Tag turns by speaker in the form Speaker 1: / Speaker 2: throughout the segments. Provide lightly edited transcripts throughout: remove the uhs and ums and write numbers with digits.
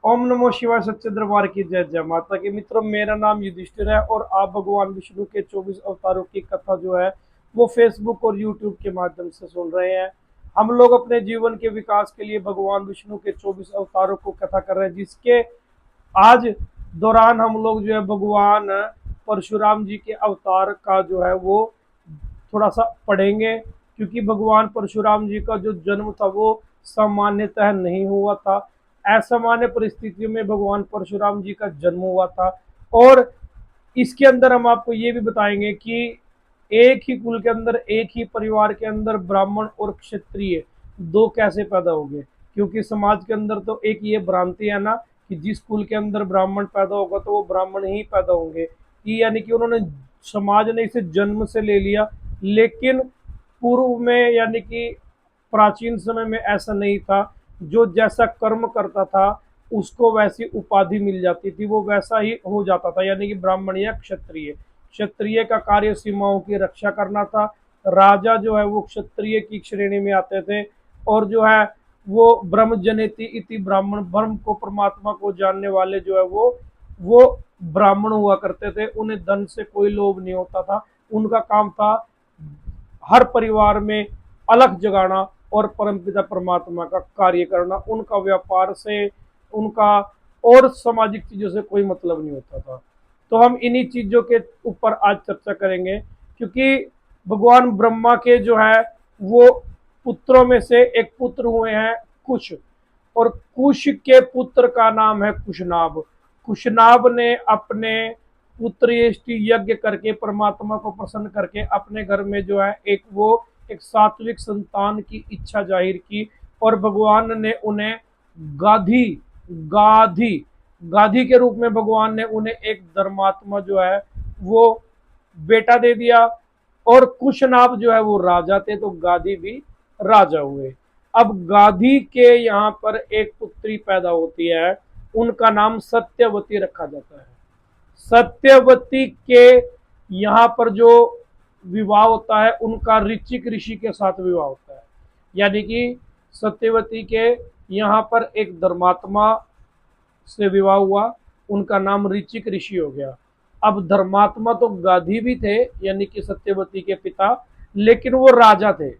Speaker 1: ओम नमो शिवाय। सच्चे दरबार की जय जय माता की। मित्रों, मेरा नाम युधिष्ठिर है और आप भगवान विष्णु के 24 अवतारों की कथा जो है वो फेसबुक और यूट्यूब के माध्यम से सुन रहे हैं। हम लोग अपने जीवन के विकास के लिए भगवान विष्णु के 24 अवतारों को कथा कर रहे हैं, जिसके आज दौरान हम लोग जो है भगवान परशुराम जी के अवतार का जो है वो थोड़ा सा पढ़ेंगे, क्योंकि भगवान परशुराम जी का जो जन्म था वो सामान्यतः नहीं हुआ था। असामान्य परिस्थितियों में भगवान परशुराम जी का जन्म हुआ था। और इसके अंदर हम आपको ये भी बताएंगे कि एक ही कुल के अंदर, एक ही परिवार के अंदर ब्राह्मण और क्षत्रिय दो कैसे पैदा हो गए। क्योंकि समाज के अंदर तो एक ये भ्रांति है ना कि जिस कुल के अंदर ब्राह्मण पैदा होगा तो वो ब्राह्मण ही पैदा होंगे, कि यानी कि उन्होंने, समाज ने इसे जन्म से ले लिया। लेकिन पूर्व में यानी कि प्राचीन समय में ऐसा नहीं था। जो जैसा कर्म करता था उसको वैसी उपाधि मिल जाती थी, वो वैसा ही हो जाता था। यानी कि ब्राह्मण या क्षत्रिय, क्षत्रिय का कार्य सीमाओं की रक्षा करना था। राजा जो है वो क्षत्रिय की श्रेणी में आते थे। और जो है वो ब्रह्म जनेति इति ब्राह्मण, ब्रह्म को, परमात्मा को जानने वाले जो है वो ब्राह्मण हुआ करते थे। उन्हें धन से कोई लोभ नहीं होता था। उनका काम था हर परिवार में अलग जगाना और परमपिता परमात्मा का कार्य करना। उनका व्यापार से, उनका और सामाजिक चीजों से कोई मतलब नहीं होता था। तो हम इन्हीं चीजों के ऊपर आज चर्चा करेंगे, क्योंकि भगवान ब्रह्मा के जो है वो पुत्रों में से एक पुत्र हुए हैं कुश। और कुश के पुत्र का नाम है कुशनाभ। कुशनाभ ने अपने पुत्र यज्ञ करके, परमात्मा को प्रसन्न करके अपने घर में जो है एक सात्विक संतान की इच्छा जाहिर की। और भगवान ने उन्हें गाधी गाधी गाधी के रूप में भगवान ने उन्हें एक धर्मात्मा जो है वो बेटा दे दिया। और कुशनाभ जो है वो राजा थे, तो गाधी भी राजा हुए। अब गाधी के यहाँ पर एक पुत्री पैदा होती है, उनका नाम सत्यवती रखा जाता है। सत्यवती के यहाँ पर जो विवाह होता है उनका ऋचिक ऋषि के साथ विवाह होता है। यानी कि सत्यवती के यहाँ पर एक धर्मात्मा से विवाह हुआ, उनका नाम ऋचिक ऋषि हो गया। अब धर्मात्मा तो गाधी भी थे, यानी कि सत्यवती के पिता, लेकिन वो राजा थे।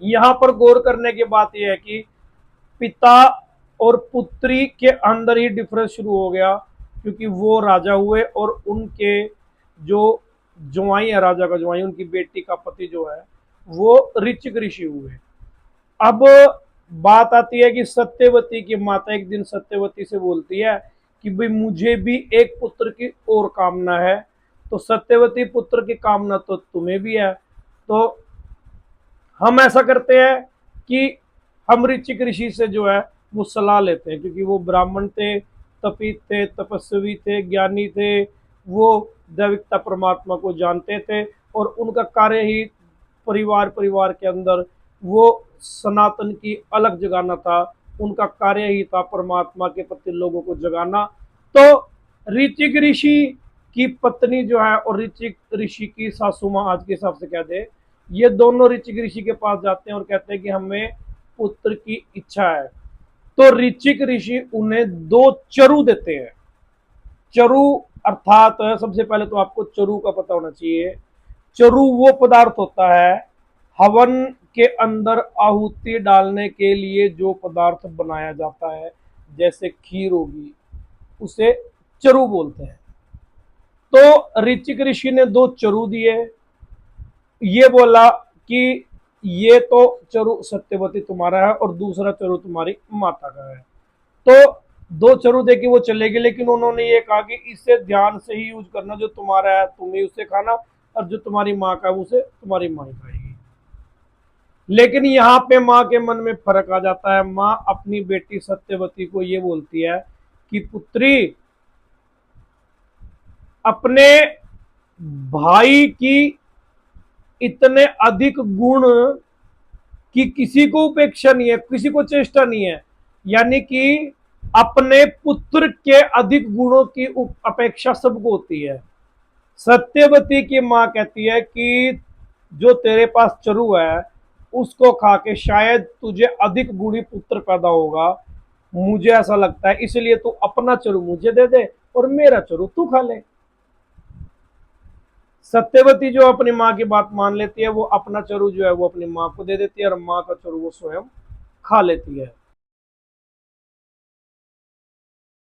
Speaker 1: यहाँ पर गौर करने की बात यह है कि पिता और पुत्री के अंदर ही डिफरेंस शुरू हो गया, क्योंकि वो राजा हुए और उनके जो जवाई है, राजा का जवाई, उनकी बेटी का पति जो है वो ऋचिक ऋषि हुए। अब बात आती है कि सत्यवती की माता एक दिन सत्यवती से बोलती है कि भाई मुझे भी एक पुत्र की और कामना है। तो सत्यवती, पुत्र की कामना तो तुम्हें भी है, तो हम ऐसा करते हैं कि हम ऋचिक ऋषि से जो है वो सलाह लेते हैं, क्योंकि वो ब्राह्मण थे, तपित थे, तपस्वी थे, ज्ञानी थे। वो दैविकता परमात्मा को जानते थे और उनका कार्य ही परिवार परिवार के अंदर वो सनातन की अलग जगाना था। उनका कार्य ही था परमात्मा के प्रति लोगों को जगाना। तो ऋचिक ऋषि की पत्नी जो है और ऋचिक ऋषि की सासू माँ, आज के हिसाब से कह दे, ये दोनों ऋचिक ऋषि के पास जाते हैं और कहते हैं कि हमें पुत्र की इच्छा है। तो ऋचिक ऋषि उन्हें दो चरु देते हैं। चरु अर्थात, सबसे पहले तो आपको चरु का पता होना चाहिए। चरु वो पदार्थ होता है हवन के अंदर आहुति डालने के लिए जो पदार्थ बनाया जाता है, जैसे खीर होगी, उसे चरु बोलते हैं। तो ऋचिक ऋषि ने दो चरु दिए। ये बोला कि ये तो चरु सत्यवती तुम्हारा है और दूसरा चरु तुम्हारी माता का है। तो दो चरु देके वो चले गए, लेकिन उन्होंने ये कहा कि इसे ध्यान से ही यूज करना, जो तुम्हारा है तुम ही उसे खाना और जो तुम्हारी माँ का है उसे तुम्हारी माँ ही खाएगी। लेकिन यहाँ पे माँ के मन में फर्क आ जाता है। माँ अपनी बेटी सत्यवती को ये बोलती है कि पुत्री, अपने भाई की इतने अधिक गुण कि किसी को उपेक्षा नहीं है, किसी को चेष्टा नहीं है। यानी कि अपने पुत्र के अधिक गुणों की अपेक्षा सबको होती है। सत्यवती की माँ कहती है कि जो तेरे पास चरु है उसको खा के शायद तुझे अधिक गुणी पुत्र पैदा होगा। मुझे ऐसा लगता है, इसलिए तू अपना चरू मुझे दे दे और मेरा चरू तू खा ले। सत्यवती जो अपनी माँ की बात मान लेती है, वो अपना चरू जो है वो अपनी माँ को दे देती है और माँ का चरू वो स्वयं खा लेती है।